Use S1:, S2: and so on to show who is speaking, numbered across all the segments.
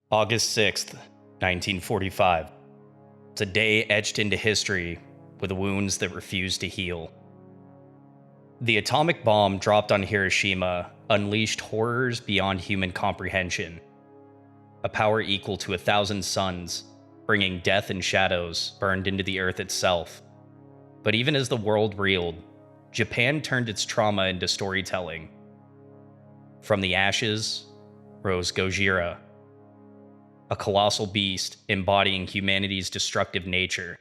S1: August 6th, 1945. It's a day etched into history with wounds that refuse to heal. The atomic bomb dropped on Hiroshima unleashed horrors beyond human comprehension. A power equal to 1,000 suns, bringing death and shadows burned into the earth itself. But even as the world reeled, Japan turned its trauma into storytelling. From the ashes rose Gojira, a colossal beast embodying humanity's destructive nature.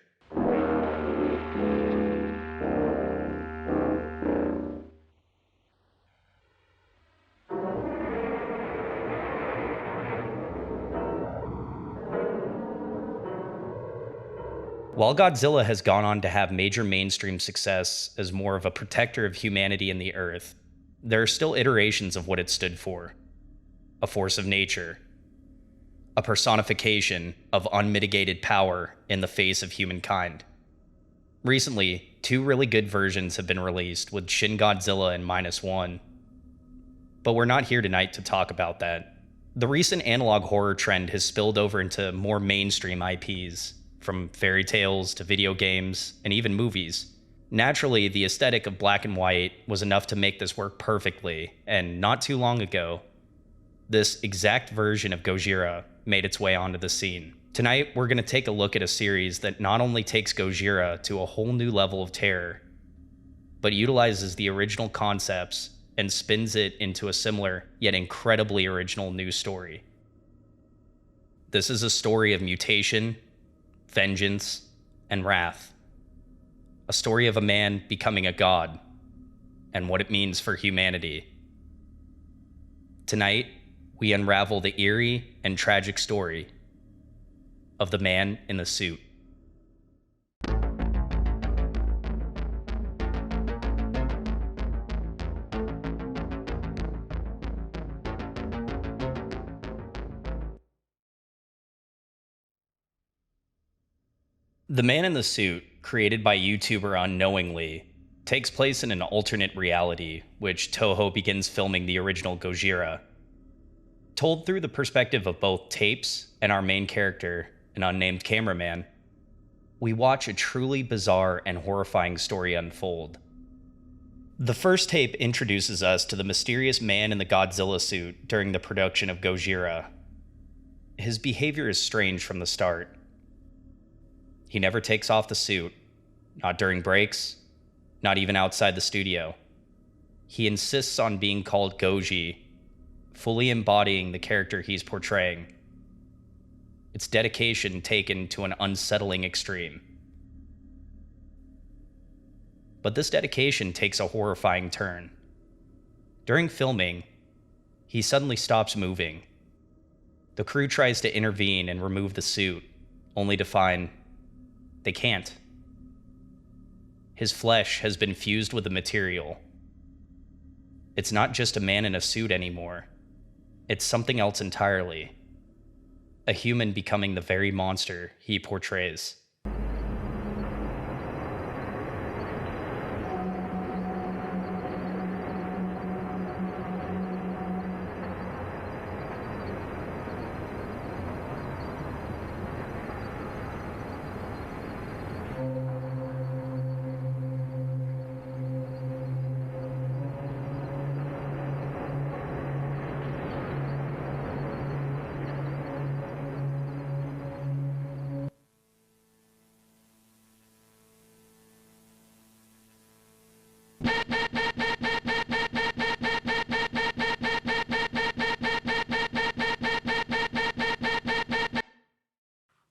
S1: While Godzilla has gone on to have major mainstream success as more of a protector of humanity and the Earth, there are still iterations of what it stood for. A force of nature. A personification of unmitigated power in the face of humankind. Recently, two really good versions have been released with Shin Godzilla and -1. But we're not here tonight to talk about that. The recent analog horror trend has spilled over into more mainstream IPs, from fairy tales to video games and even movies. Naturally, the aesthetic of black and white was enough to make this work perfectly, and not too long ago, this exact version of Gojira made its way onto the scene. Tonight, we're going to take a look at a series that not only takes Gojira to a whole new level of terror, but utilizes the original concepts and spins it into a similar, yet incredibly original new story. This is a story of mutation, vengeance, and wrath. A story of a man becoming a god, and what it means for humanity. Tonight, we unravel the eerie and tragic story of the man in the suit. The Man in the Suit, created by YouTuber Unknowingly, takes place in an alternate reality, which Toho begins filming the original Gojira. Told through the perspective of both Tapes and our main character, an unnamed cameraman, we watch a truly bizarre and horrifying story unfold. The first tape introduces us to the mysterious man in the Godzilla suit during the production of Gojira. His behavior is strange from the start. He never takes off the suit, not during breaks, not even outside the studio. He insists on being called Goji, fully embodying the character he's portraying. It's dedication taken to an unsettling extreme. But this dedication takes a horrifying turn. During filming, he suddenly stops moving. The crew tries to intervene and remove the suit, only to find they can't. His flesh has been fused with the material. It's not just a man in a suit anymore. It's something else entirely. A human becoming the very monster he portrays.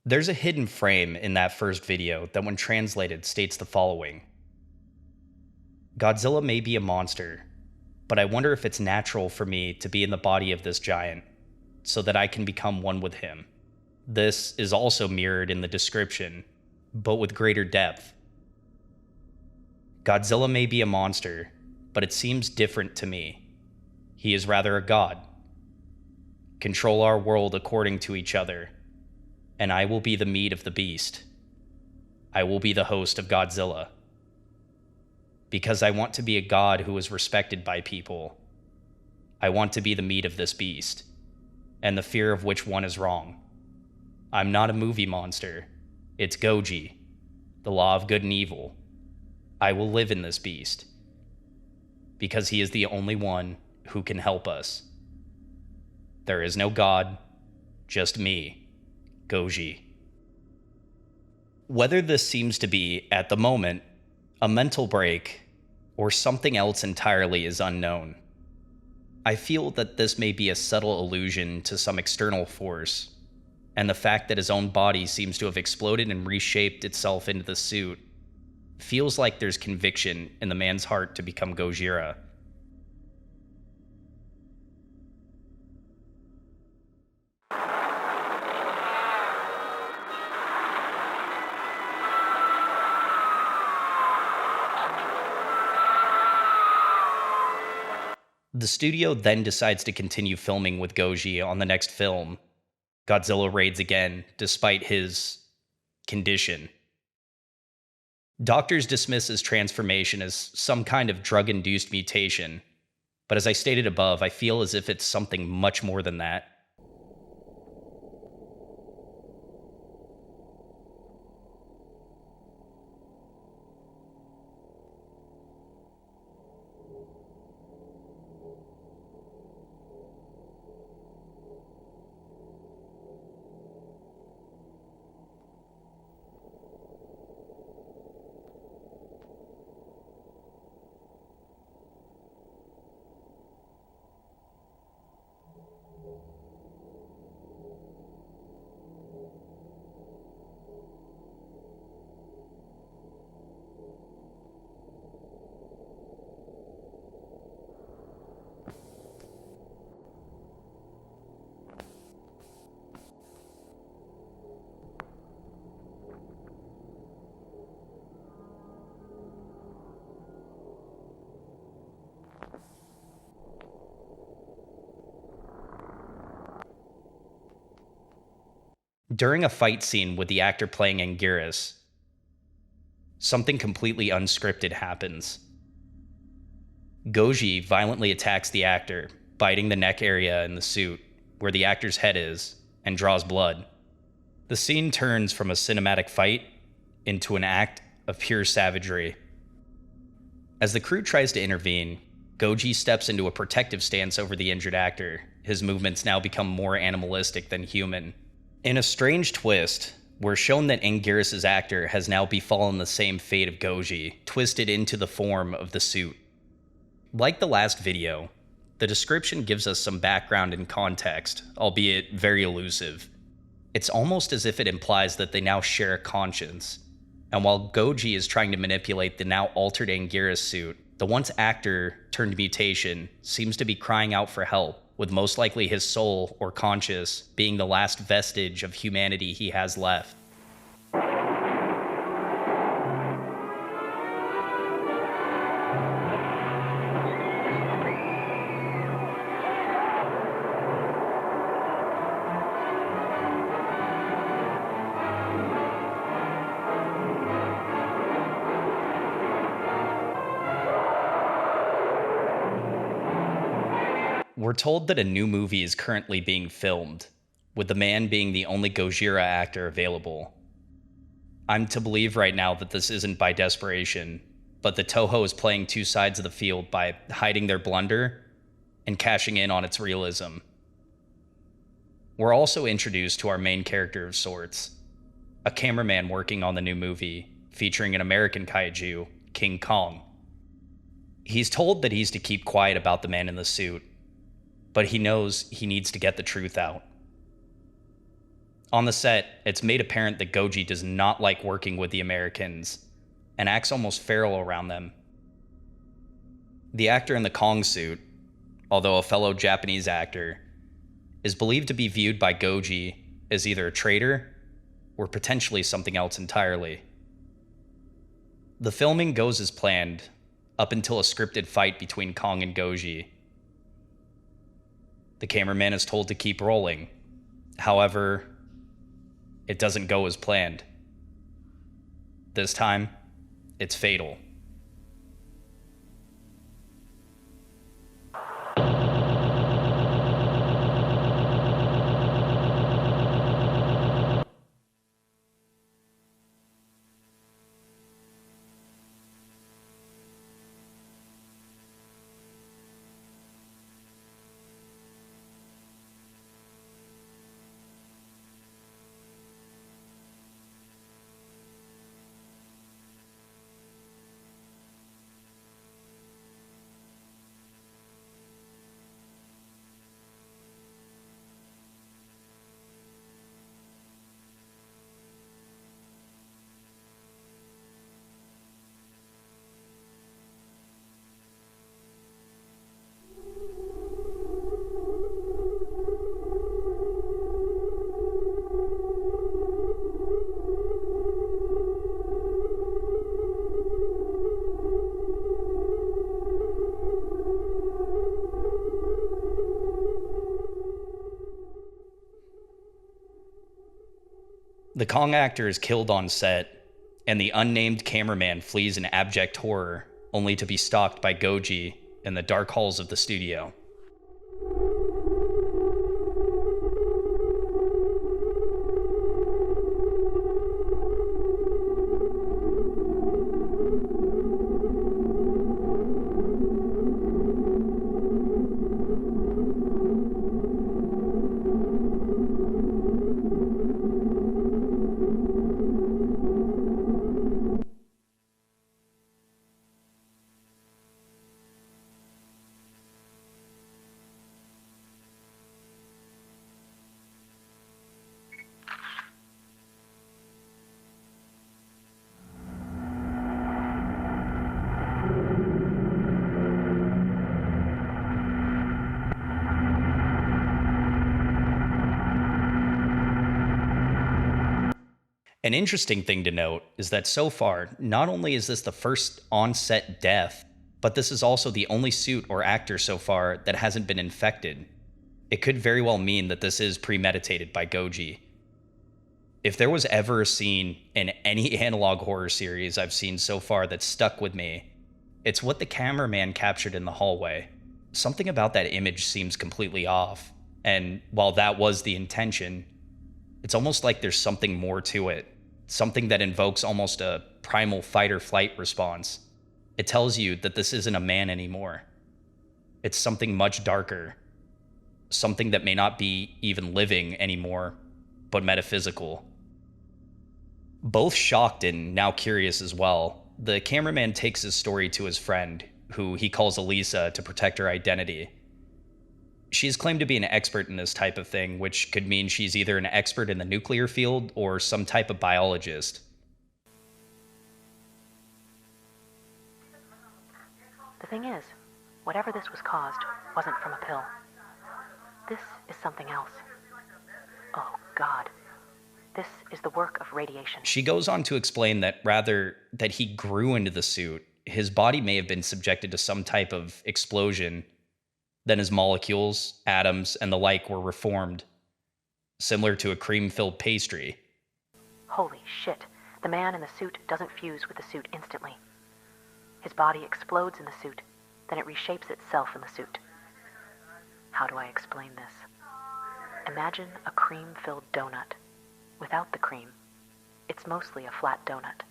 S1: There's a hidden frame in that first video that, when translated, states the following: Godzilla may be a monster, but I wonder if it's natural for me to be in the body of this giant, so that I can become one with him. This is also mirrored in the description, but with greater depth. Godzilla may be a monster, but it seems different to me. He is rather a god. Control our world according to each other, and I will be the meat of the beast. I will be the host of Godzilla. Because I want to be a god who is respected by people. I want to be the meat of this beast. and the fear of which one is wrong. I'm not a movie monster. It's Goji, the law of good and evil. I will live in this beast, because he is the only one who can help us. There is no God, just me, Goji. Whether this seems to be, at the moment, a mental break or something else entirely is unknown. I feel that this may be a subtle allusion to some external force, and the fact that his own body seems to have exploded and reshaped itself into the suit feels like there's conviction in the man's heart to become Gojira. The studio then decides to continue filming with Goji on the next film. Godzilla raids again, despite his condition. Doctors dismiss his transformation as some kind of drug-induced mutation, but as I stated above, I feel as if it's something much more than that. During a fight scene with the actor playing Anguirus, something completely unscripted happens. Goji violently attacks the actor, biting the neck area in the suit, where the actor's head is, and draws blood. The scene turns from a cinematic fight into an act of pure savagery. As the crew tries to intervene, Goji steps into a protective stance over the injured actor. His movements now become more animalistic than human. In a strange twist, we're shown that Anguirus' actor has now befallen the same fate of Goji, twisted into the form of the suit. Like the last video, the description gives us some background and context, albeit very elusive. It's almost as if it implies that they now share a conscience, and while Goji is trying to manipulate the now altered Anguirus suit, the once actor turned mutation seems to be crying out for help, with most likely his soul or conscious being the last vestige of humanity he has left. We're told that a new movie is currently being filmed, with the man being the only Gojira actor available. I'm to believe right now that this isn't by desperation, but the Toho is playing two sides of the field by hiding their blunder and cashing in on its realism. We're also introduced to our main character of sorts, a cameraman working on the new movie, featuring an American kaiju, King Kong. He's told that he's to keep quiet about the man in the suit, but he knows he needs to get the truth out. On the set, it's made apparent that Goji does not like working with the Americans and acts almost feral around them. The actor in the Kong suit, although a fellow Japanese actor, is believed to be viewed by Goji as either a traitor or potentially something else entirely. The filming goes as planned, up until a scripted fight between Kong and Goji. The cameraman is told to keep rolling. However, it doesn't go as planned. This time, it's fatal. The Kong actor is killed on set, and the unnamed cameraman flees in abject horror, only to be stalked by Goji in the dark halls of the studio. An interesting thing to note is that so far, not only is this the first on-set death, but this is also the only suit or actor so far that hasn't been infected. It could very well mean that this is premeditated by Goji. If there was ever a scene in any analog horror series I've seen so far that stuck with me, it's what the cameraman captured in the hallway. Something about that image seems completely off, and while that was the intention, it's almost like there's something more to it. Something that invokes almost a primal fight or flight response. It tells you that this isn't a man anymore. It's something much darker. Something that may not be even living anymore, but metaphysical. Both shocked and now curious as well, the cameraman takes his story to his friend, who he calls Elisa to protect her identity. She's claimed to be an expert in this type of thing, which could mean she's either an expert in the nuclear field or some type of biologist.
S2: The thing is, whatever this was caused wasn't from a pill. This is something else. Oh, God. This is the work of radiation.
S1: She goes on to explain that rather that he grew into the suit, his body may have been subjected to some type of explosion. Then his molecules, atoms, and the like were reformed, similar to a cream-filled pastry.
S2: Holy shit. The man in the suit doesn't fuse with the suit instantly. His body explodes in the suit, then it reshapes itself in the suit. How do I explain this? Imagine a cream-filled donut. Without the cream, it's mostly a flat donut.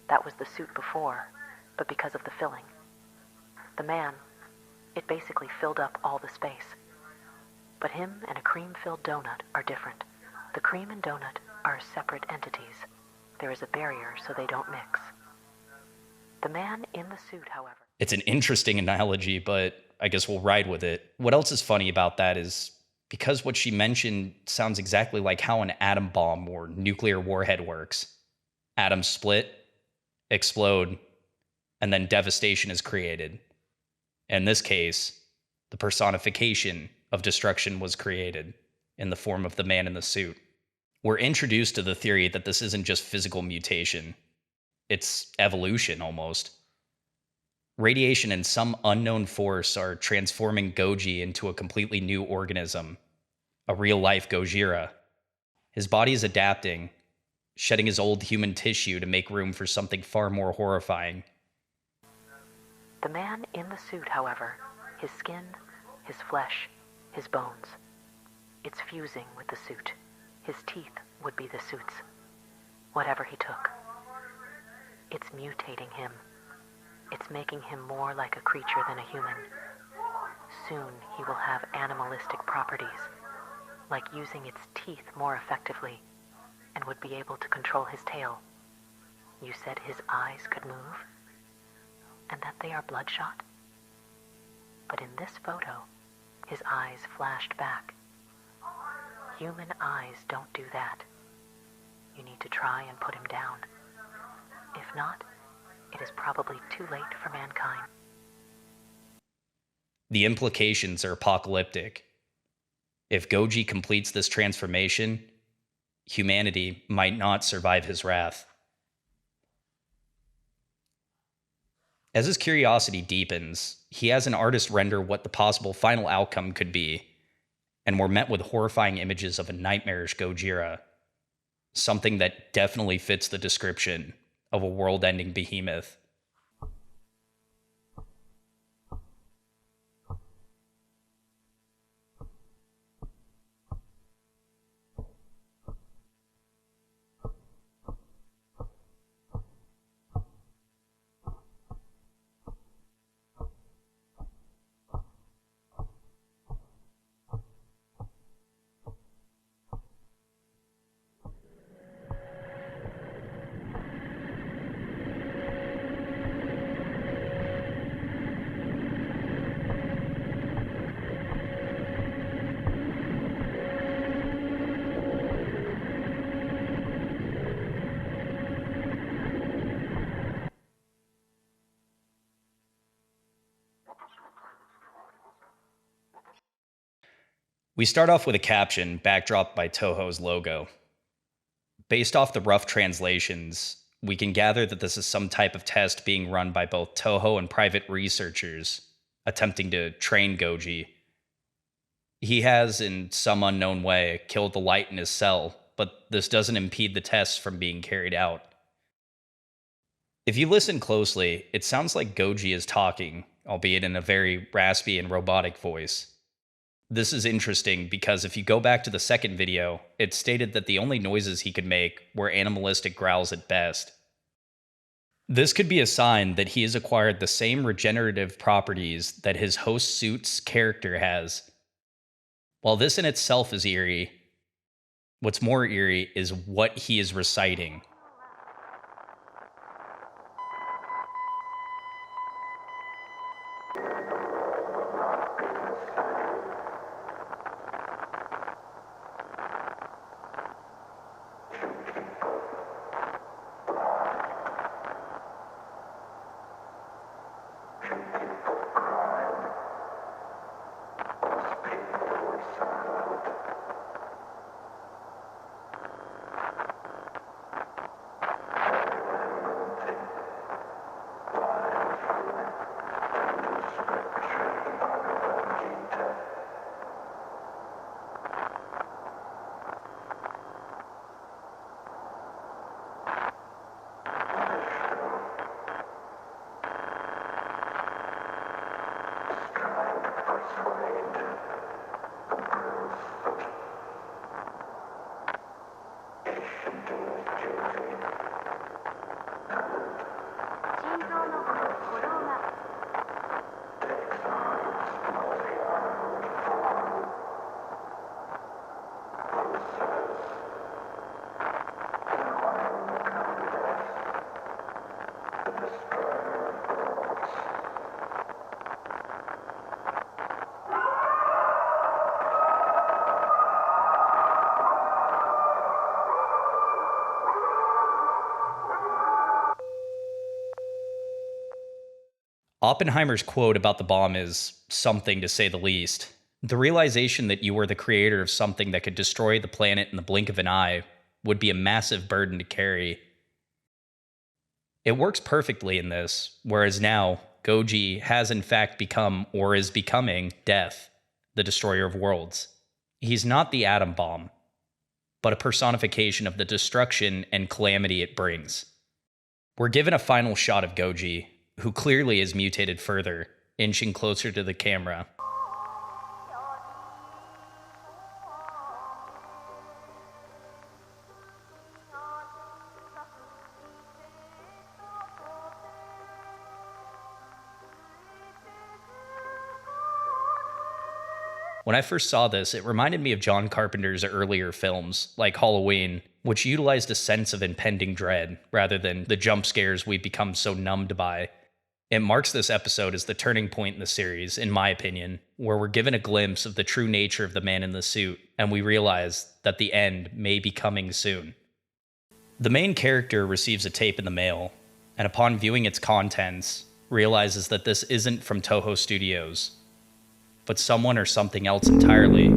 S2: That was the suit before, but because of the filling. The man, it basically filled up all the space. But him and a cream-filled donut are different. The cream and donut are separate entities. There is a barrier so they don't mix. The man in the suit, however...
S1: It's an interesting analogy, but I guess we'll ride with it. What else is funny about that is because what she mentioned sounds exactly like how an atom bomb or nuclear warhead works. Atoms split, explode, and then devastation is created. In this case, the personification of destruction was created in the form of the man in the suit. We're introduced to the theory that this isn't just physical mutation. It's evolution, almost. Radiation and some unknown force are transforming Goji into a completely new organism, a real-life Gojira. His body is adapting, shedding his old human tissue to make room for something far more horrifying.
S2: The man in the suit, however, his skin, his flesh, his bones, it's fusing with the suit. His teeth would be the suit's. Whatever he took. It's mutating him. It's making him more like a creature than a human. Soon he will have animalistic properties, like using its teeth more effectively, and would be able to control his tail. You said his eyes could move, and that they are bloodshot? But in this photo, his eyes flashed back. Human eyes don't do that. You need to try and put him down. If not, it is probably too late for mankind.
S1: The implications are apocalyptic. If Goji completes this transformation, humanity might not survive his wrath. As his curiosity deepens, he has an artist render what the possible final outcome could be, and we're met with horrifying images of a nightmarish Gojira. something that definitely fits the description of a world-ending behemoth. We start off with a caption backdropped by Toho's logo. Based off the rough translations, we can gather that this is some type of test being run by both Toho and private researchers attempting to train Goji. He has, in some unknown way, killed the light in his cell, but this doesn't impede the tests from being carried out. If you listen closely, it sounds like Goji is talking, albeit in a very raspy and robotic voice. This is interesting because if you go back to the second video, it stated that the only noises he could make were animalistic growls at best. This could be a sign that he has acquired the same regenerative properties that his host suit's character has. While this in itself is eerie, what's more eerie is what he is reciting. Oppenheimer's quote about the bomb is something to say the least. The realization that you were the creator of something that could destroy the planet in the blink of an eye would be a massive burden to carry. It works perfectly in this, whereas now, Goji has in fact become, or is becoming, Death, the destroyer of worlds. He's not the atom bomb, but a personification of the destruction and calamity it brings. We're given a final shot of Goji, who clearly is mutated further, inching closer to the camera. When I first saw this, it reminded me of John Carpenter's earlier films, like Halloween, which utilized a sense of impending dread, rather than the jump scares we've become so numbed by. It marks this episode as the turning point in the series, in my opinion, where we're given a glimpse of the true nature of the man in the suit, and we realize that the end may be coming soon. The main character receives a tape in the mail, and upon viewing its contents, realizes that this isn't from Toho Studios, but someone or something else entirely.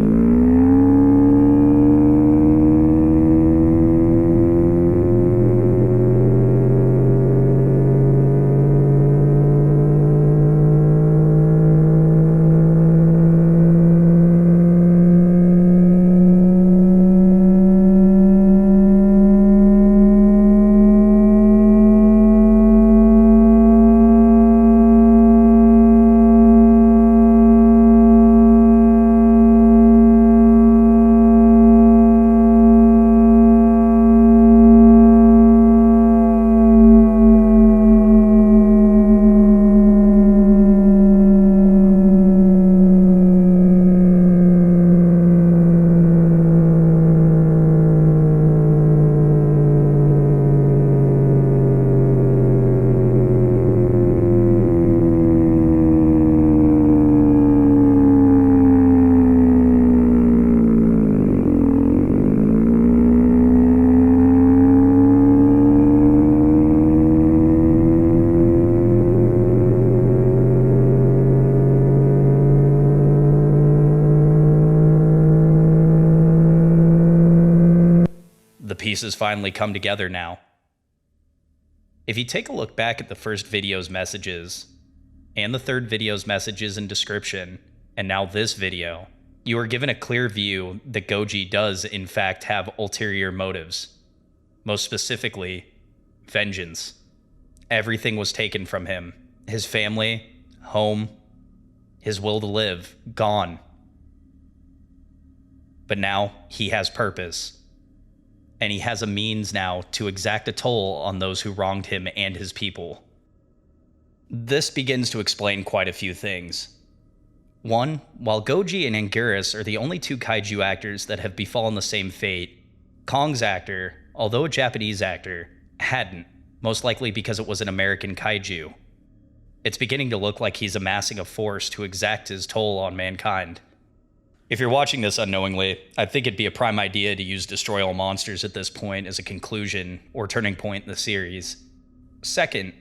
S1: pieces finally come together now. If you take a look back at the first video's messages, and the third video's messages and description, and now this video, you are given a clear view that Goji does in fact have ulterior motives. Most specifically, vengeance. Everything was taken from him. His family, home, his will to live, gone. But now he has purpose. And he has a means now to exact a toll on those who wronged him and his people. This begins to explain quite a few things. One, while Goji and Anguirus are the only two kaiju actors that have befallen the same fate, Kong's actor, although a Japanese actor, hadn't, most likely because it was an American kaiju. It's beginning to look like he's amassing a force to exact his toll on mankind. If you're watching this unknowingly, I think it'd be a prime idea to use Destroy All Monsters at this point as a conclusion or turning point in the series. Second,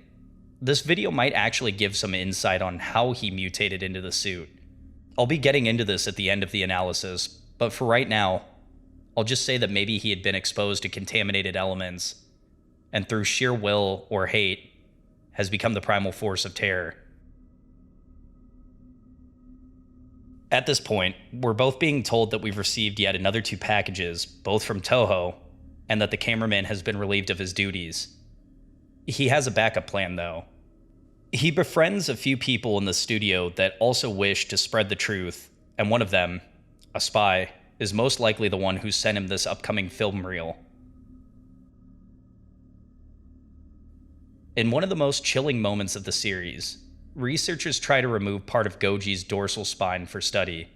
S1: this video might actually give some insight on how he mutated into the suit. I'll be getting into this at the end of the analysis, but for right now, I'll just say that maybe he had been exposed to contaminated elements, and through sheer will or hate, has become the primal force of terror. At this point, we're both being told that we've received yet another 2 packages, both from Toho, and that the cameraman has been relieved of his duties. He has a backup plan, though. He befriends a few people in the studio that also wish to spread the truth, and one of them, a spy, is most likely the one who sent him this upcoming film reel. In one of the most chilling moments of the series, researchers try to remove part of Goji's dorsal spine for study.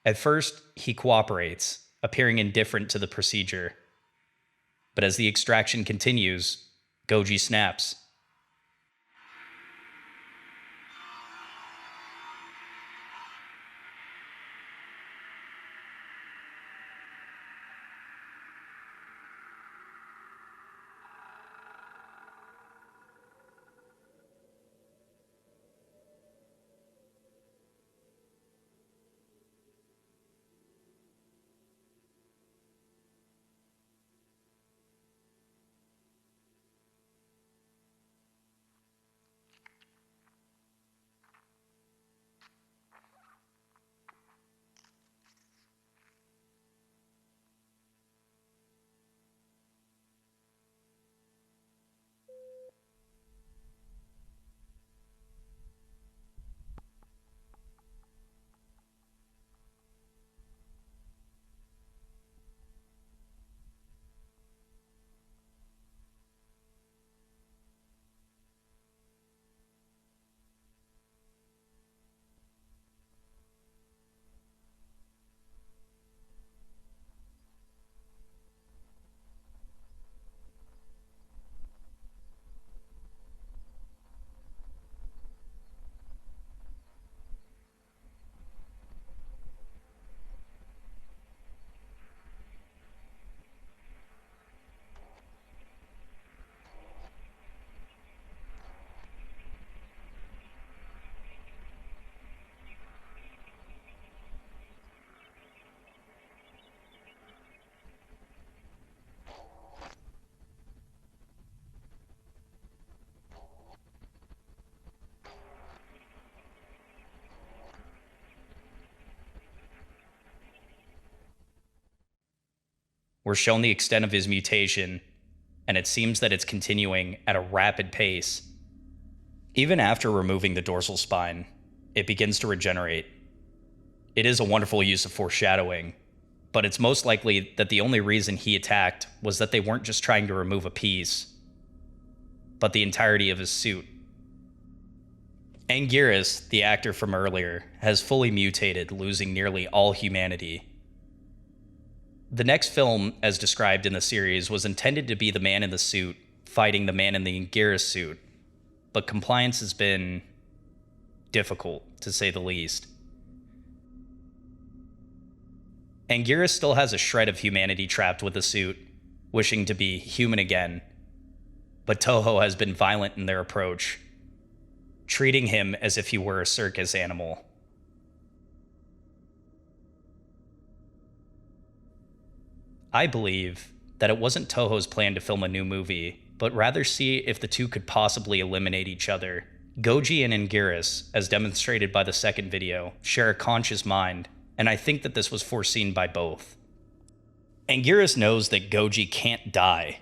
S1: At first, he cooperates, appearing indifferent to the procedure. But as the extraction continues, Goji snaps. We're shown the extent of his mutation, and it seems that it's continuing at a rapid pace. Even after removing the dorsal spine, it begins to regenerate. It is a wonderful use of foreshadowing, but it's most likely that the only reason he attacked was that they weren't just trying to remove a piece, but the entirety of his suit. Anguirus, the actor from earlier, has fully mutated, losing nearly all humanity. The next film, as described in the series, was intended to be the man in the suit fighting the man in the Anguirus suit, but compliance has been difficult, to say the least. Anguirus still has a shred of humanity trapped with the suit, wishing to be human again, but Toho has been violent in their approach, treating him as if he were a circus animal. I believe that it wasn't Toho's plan to film a new movie, but rather see if the two could possibly eliminate each other. Goji and Anguirus, as demonstrated by the second video, share a conscious mind, and I think that this was foreseen by both. Anguirus knows that Goji can't die,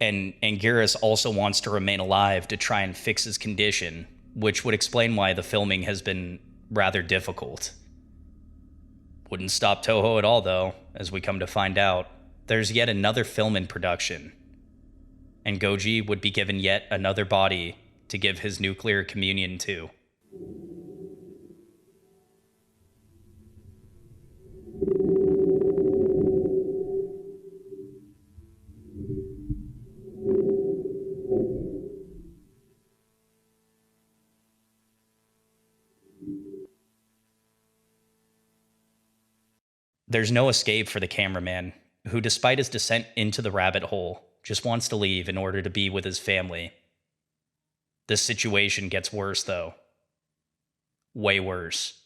S1: and Anguirus also wants to remain alive to try and fix his condition, which would explain why the filming has been rather difficult. Wouldn't stop Toho at all, though, as we come to find out. There's yet another film in production, and Goji would be given yet another body to give his nuclear communion to. There's no escape for the cameraman, who, despite his descent into the rabbit hole, just wants to leave in order to be with his family. This situation gets worse, though. Way worse.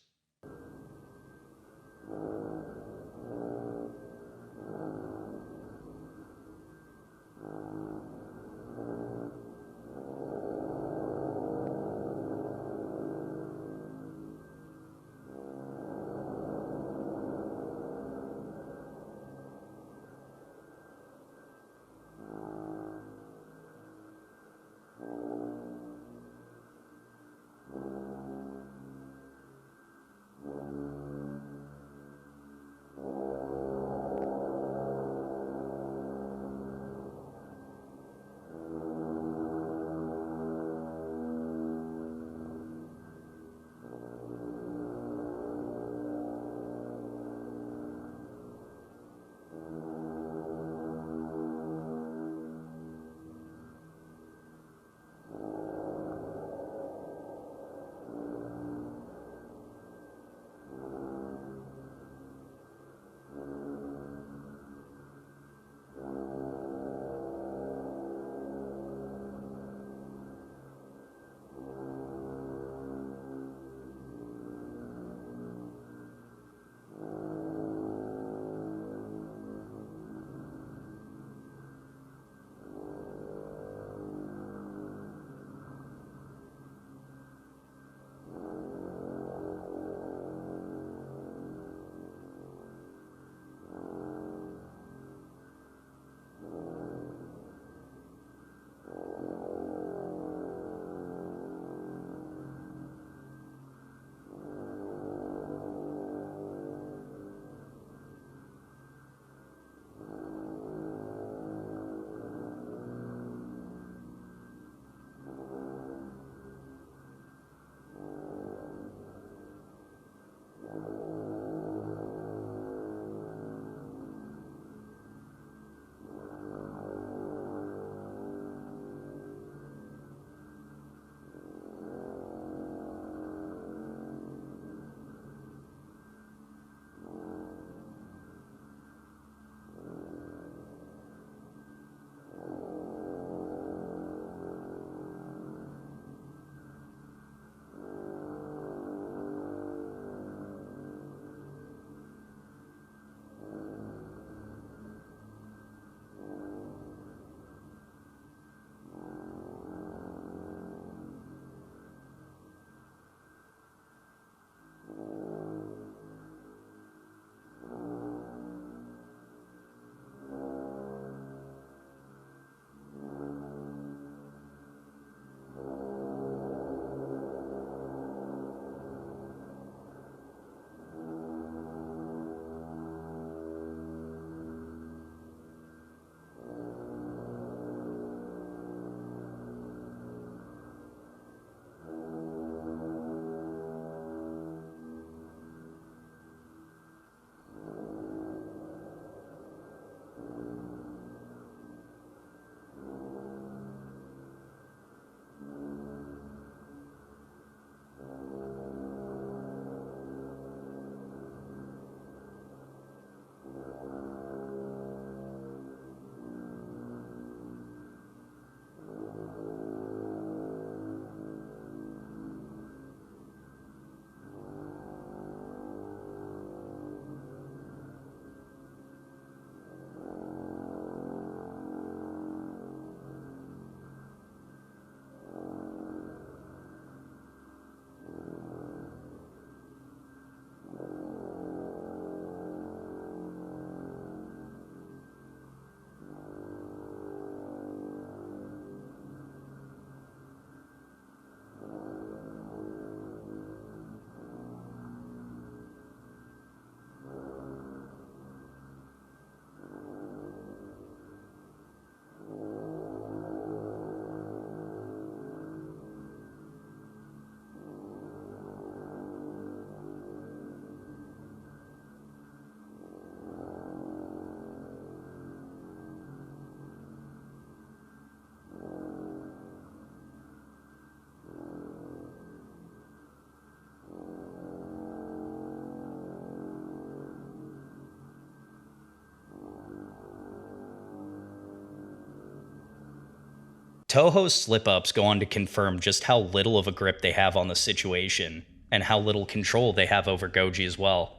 S1: Toho's slip-ups go on to confirm just how little of a grip they have on the situation, and how little control they have over Goji as well.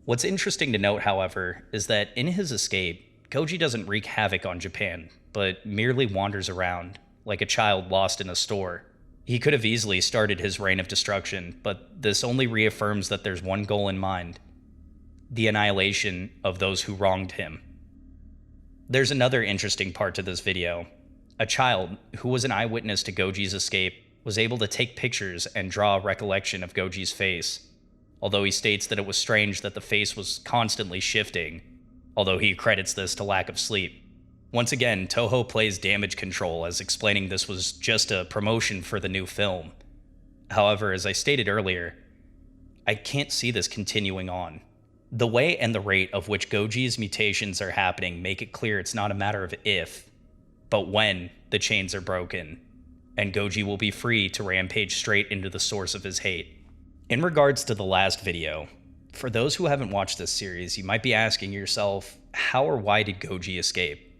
S1: What's interesting to note, however, is that in his escape, Goji doesn't wreak havoc on Japan, but merely wanders around, like a child lost in a store. He could have easily started his reign of destruction, but this only reaffirms that there's one goal in mind: the annihilation of those who wronged him. There's another interesting part to this video. A child, who was an eyewitness to Goji's escape, was able to take pictures and draw a recollection of Goji's face, although he states that it was strange that the face was constantly shifting, although he credits this to lack of sleep. Once again, Toho plays damage control as explaining this was just a promotion for the new film. However, as I stated earlier, I can't see this continuing on. The way and the rate of which Goji's mutations are happening make it clear it's not a matter of if, but when the chains are broken, and Goji will be free to rampage straight into the source of his hate. In regards to the last video, for those who haven't watched this series, you might be asking yourself, how or why did Goji escape?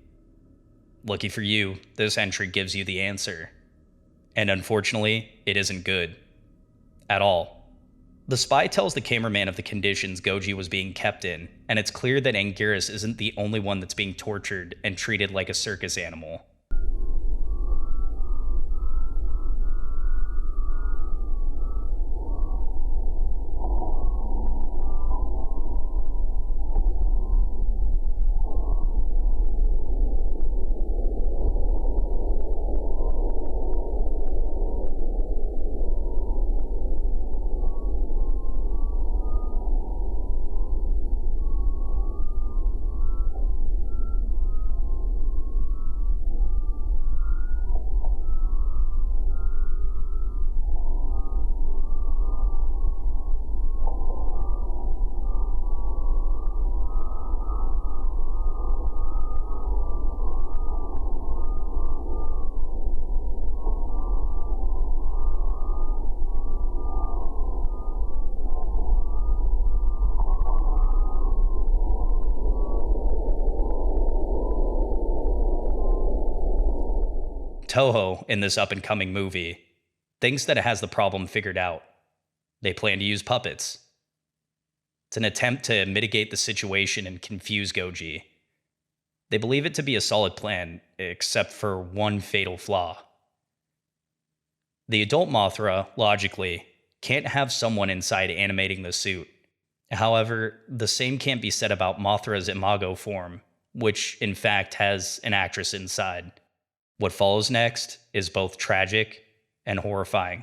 S1: Lucky for you, this entry gives you the answer. And unfortunately, it isn't good. At all. The spy tells the cameraman of the conditions Goji was being kept in, and it's clear that Anguirus isn't the only one that's being tortured and treated like a circus animal. Toho, in this up-and-coming movie, thinks that it has the problem figured out. They plan to use puppets. It's an attempt to mitigate the situation and confuse Goji. They believe it to be a solid plan, except for one fatal flaw. The adult Mothra, logically, can't have someone inside animating the suit. However, the same can't be said about Mothra's imago form, which in fact has an actress inside. What follows next is both tragic and horrifying.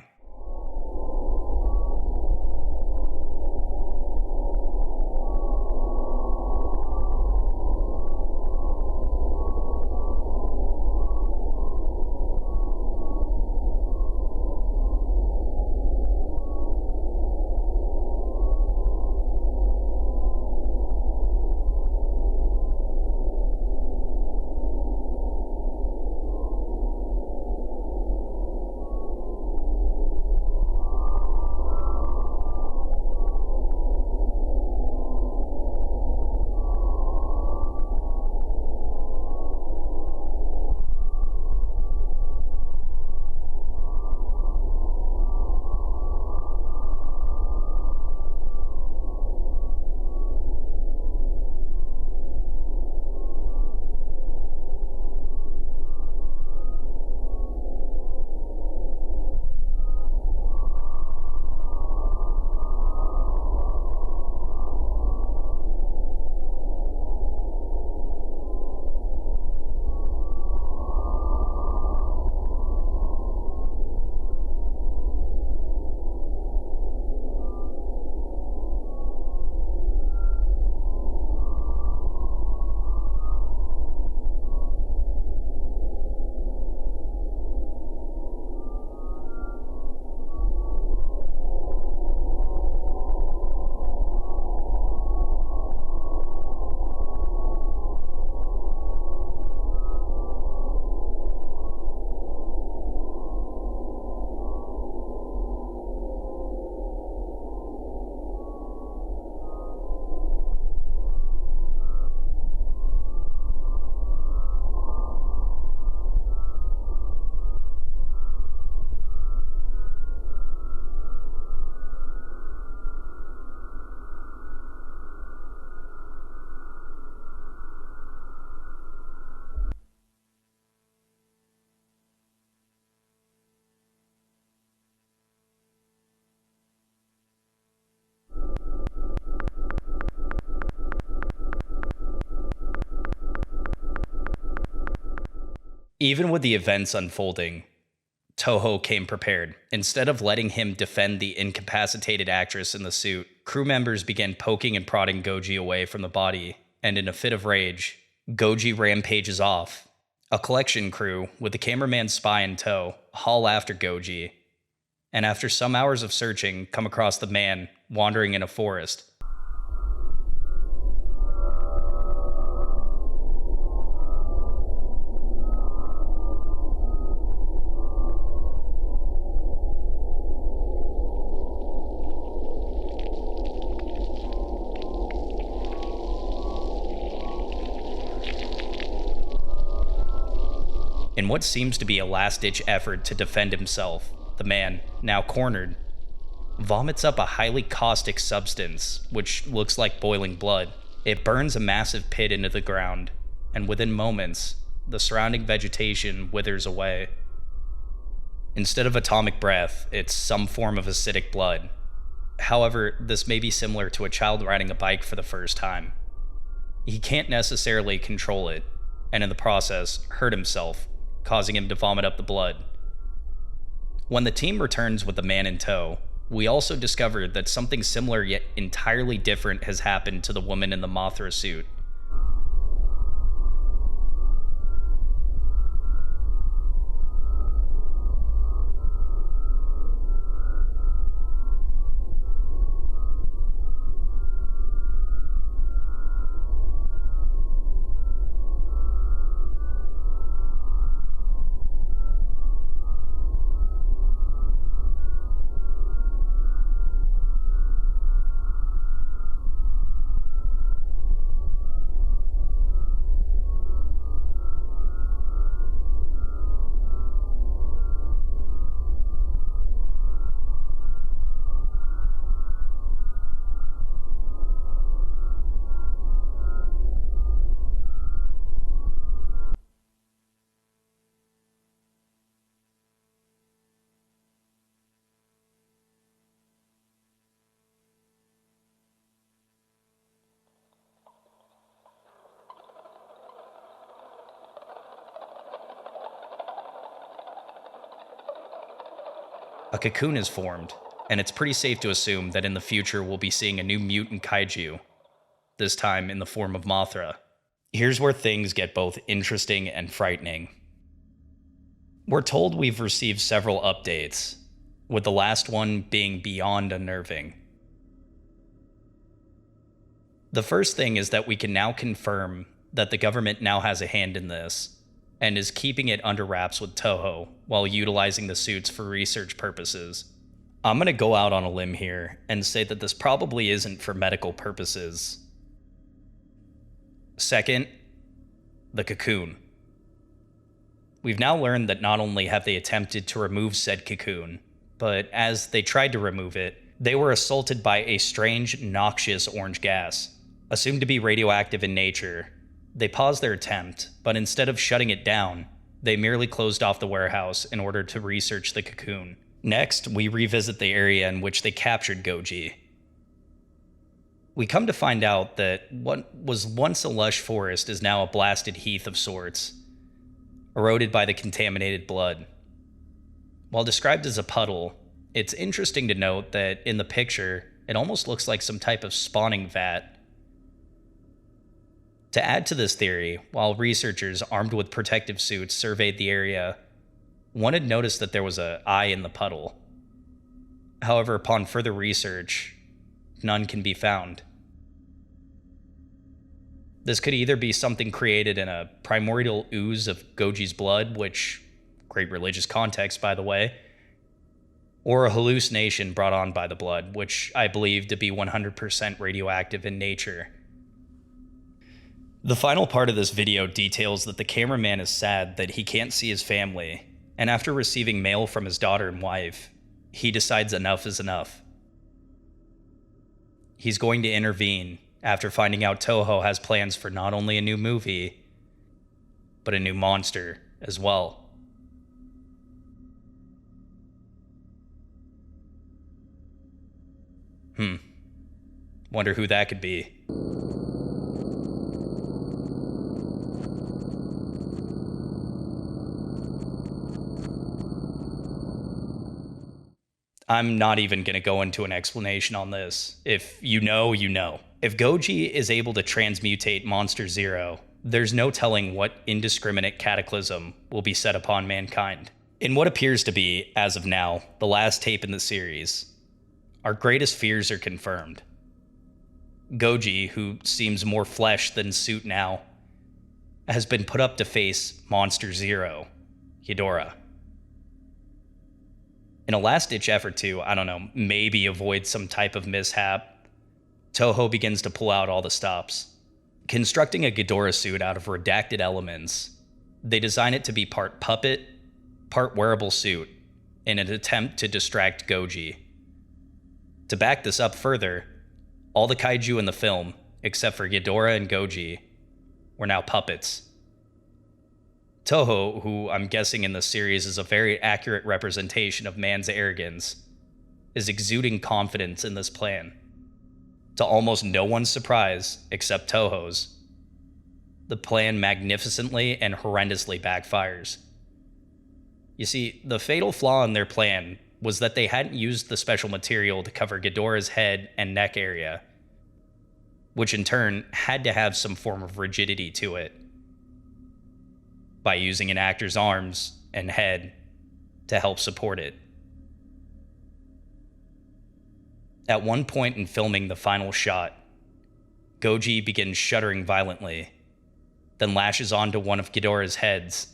S1: Even with the events unfolding, Toho came prepared. Instead of letting him defend the incapacitated actress in the suit, crew members began poking and prodding Goji away from the body, and in a fit of rage, Goji rampages off. A collection crew, with the cameraman's spy in tow, haul after Goji, and after some hours of searching, come across the man wandering in a forest. In what seems to be a last-ditch effort to defend himself, the man, now cornered, vomits up a highly caustic substance, which looks like boiling blood. It burns a massive pit into the ground, and within moments, the surrounding vegetation withers away. Instead of atomic breath, it's some form of acidic blood. However, this may be similar to a child riding a bike for the first time. He can't necessarily control it, and in the process, hurt himself, causing him to vomit up the blood. When the team returns with the man in tow, we also discovered that something similar yet entirely different has happened to the woman in the Mothra suit. A cocoon is formed, and it's pretty safe to assume that in the future we'll be seeing a new mutant kaiju, this time in the form of Mothra. Here's where things get both interesting and frightening. We're told we've received several updates, with the last one being beyond unnerving. The first thing is that we can now confirm that the government now has a hand in this, and is keeping it under wraps with Toho while utilizing the suits for research purposes. I'm gonna go out on a limb here and say that this probably isn't for medical purposes. Second, the cocoon. We've now learned that not only have they attempted to remove said cocoon, but as they tried to remove it, they were assaulted by a strange, noxious orange gas, assumed to be radioactive in nature. They paused their attempt, but instead of shutting it down, they merely closed off the warehouse in order to research the cocoon. Next, we revisit the area in which they captured Goji. We come to find out that what was once a lush forest is now a blasted heath of sorts, eroded by the contaminated blood. While described as a puddle, it's interesting to note that in the picture, it almost looks like some type of spawning vat. To add to this theory, while researchers armed with protective suits surveyed the area, one had noticed that there was an eye in the puddle. However, upon further research, none can be found. This could either be something created in a primordial ooze of Goji's blood, which, great religious context by the way, or a hallucination brought on by the blood, which I believe to be 100% radioactive in nature. The final part of this video details that the cameraman is sad that he can't see his family, and after receiving mail from his daughter and wife, he decides enough is enough. He's going to intervene after finding out Toho has plans for not only a new movie, but a new monster as well. Wonder who that could be. I'm not even going to go into an explanation on this. If you know, you know. If Goji is able to transmutate Monster Zero, there's no telling what indiscriminate cataclysm will be set upon mankind. In what appears to be, as of now, the last tape in the series, our greatest fears are confirmed. Goji, who seems more flesh than suit now, has been put up to face Monster Zero, Ghidorah. In a last-ditch effort to, I don't know, maybe avoid some type of mishap, Toho begins to pull out all the stops. Constructing a Ghidorah suit out of redacted elements, they design it to be part puppet, part wearable suit, in an attempt to distract Goji. To back this up further, all the kaiju in the film, except for Ghidorah and Goji, were now puppets. Toho, who I'm guessing in the series is a very accurate representation of man's arrogance, is exuding confidence in this plan. To almost no one's surprise, except Toho's, the plan magnificently and horrendously backfires. You see, the fatal flaw in their plan was that they hadn't used the special material to cover Ghidorah's head and neck area, which in turn had to have some form of rigidity to it, by using an actor's arms and head to help support it. At one point in filming the final shot, Goji begins shuddering violently, then lashes onto one of Ghidorah's heads.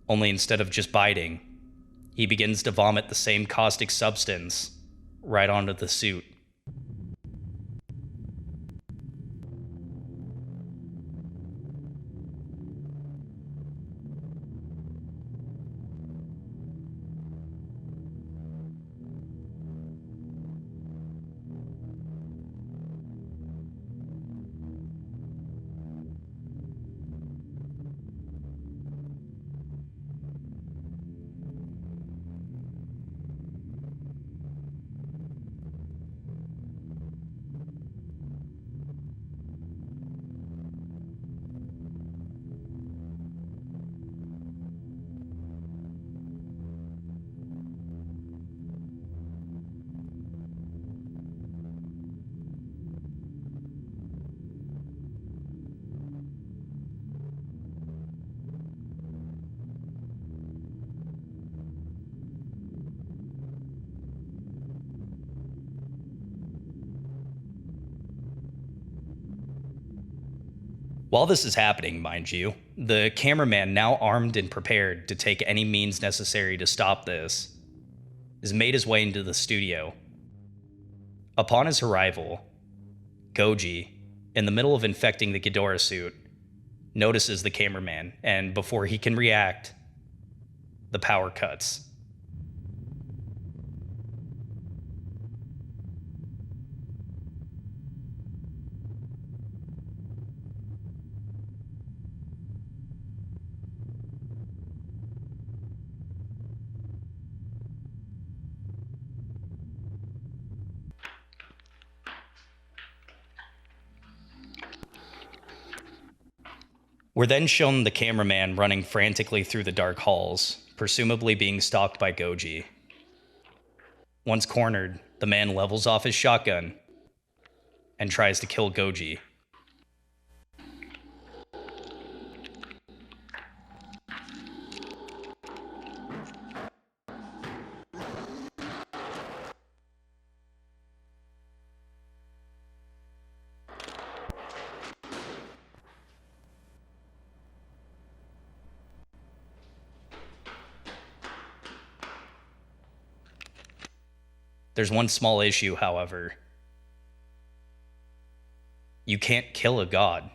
S1: Only instead of just biting, he begins to vomit the same caustic substance right onto the suit. While this is happening, mind you, the cameraman, now armed and prepared to take any means necessary to stop this, has made his way into the studio. Upon his arrival, Goji, in the middle of infecting the Ghidorah suit, notices the cameraman, and before he can react, the power cuts. We're then shown the cameraman running frantically through the dark halls, presumably being stalked by Goji. Once cornered, the man levels off his shotgun and tries to kill Goji. There's one small issue, however. You can't kill a god.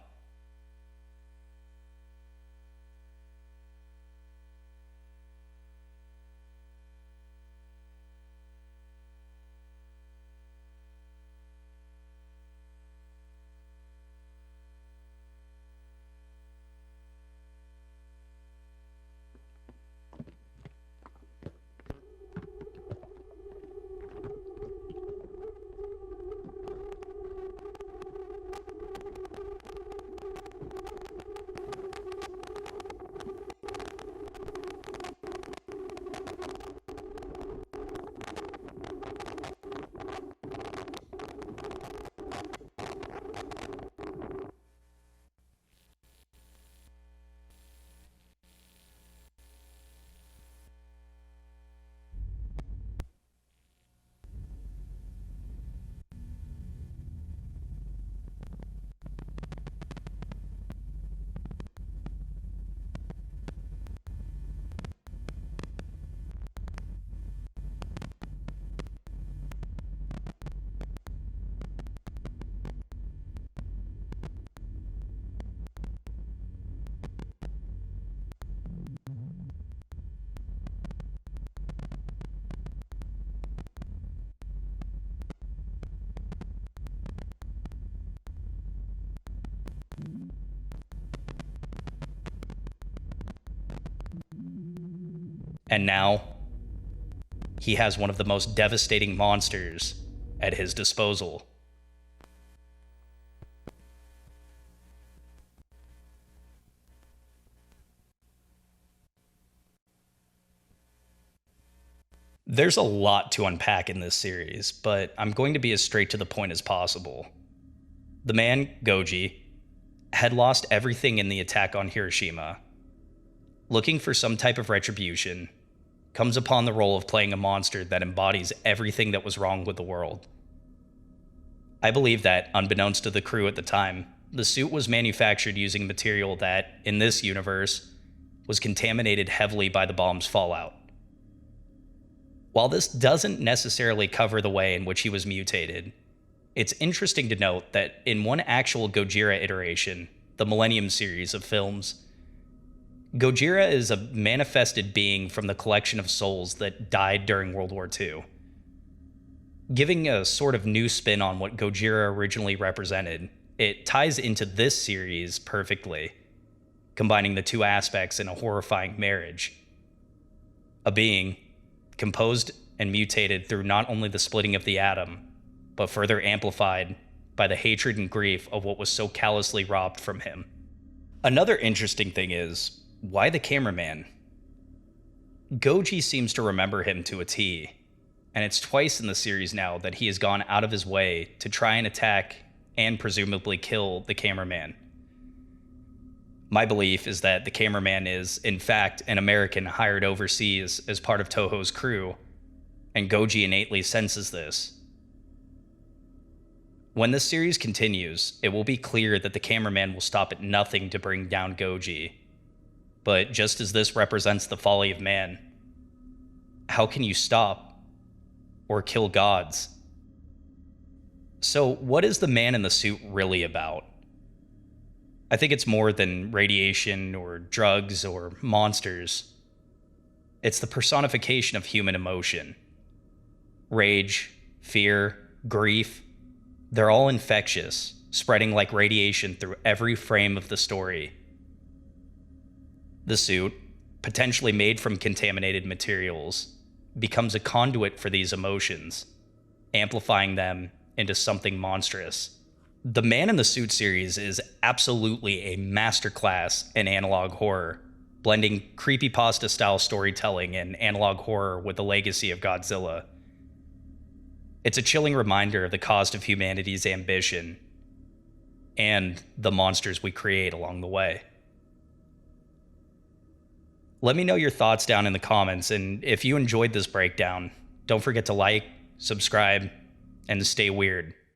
S1: And now, he has one of the most devastating monsters at his disposal. There's a lot to unpack in this series, but I'm going to be as straight to the point as possible. The man, Goji, had lost everything in the attack on Hiroshima. Looking for some type of retribution, comes upon the role of playing a monster that embodies everything that was wrong with the world. I believe that, unbeknownst to the crew at the time, the suit was manufactured using material that, in this universe, was contaminated heavily by the bomb's fallout. While this doesn't necessarily cover the way in which he was mutated, it's interesting to note that in one actual Gojira iteration, the Millennium series of films, Gojira is a manifested being from the collection of souls that died during World War II. Giving a sort of new spin on what Gojira originally represented, it ties into this series perfectly, combining the two aspects in a horrifying marriage. A being composed and mutated through not only the splitting of the atom, but further amplified by the hatred and grief of what was so callously robbed from him. Another interesting thing is, why the cameraman? Goji seems to remember him to a T, and it's twice in the series now that he has gone out of his way to try and attack and presumably kill the cameraman. My belief is that the cameraman is, in fact, an American hired overseas as part of Toho's crew, and Goji innately senses this. When this series continues, it will be clear that the cameraman will stop at nothing to bring down Goji. But just as this represents the folly of man, how can you stop or kill gods? So, what is the man in the suit really about? I think it's more than radiation or drugs or monsters. It's the personification of human emotion. Rage, fear, grief, they're all infectious, spreading like radiation through every frame of the story. The suit, potentially made from contaminated materials, becomes a conduit for these emotions, amplifying them into something monstrous. The Man in the Suit series is absolutely a masterclass in analog horror, blending creepypasta-style storytelling and analog horror with the legacy of Godzilla. It's a chilling reminder of the cost of humanity's ambition and the monsters we create along the way. Let me know your thoughts down in the comments, and if you enjoyed this breakdown, don't forget to like, subscribe, and stay weird.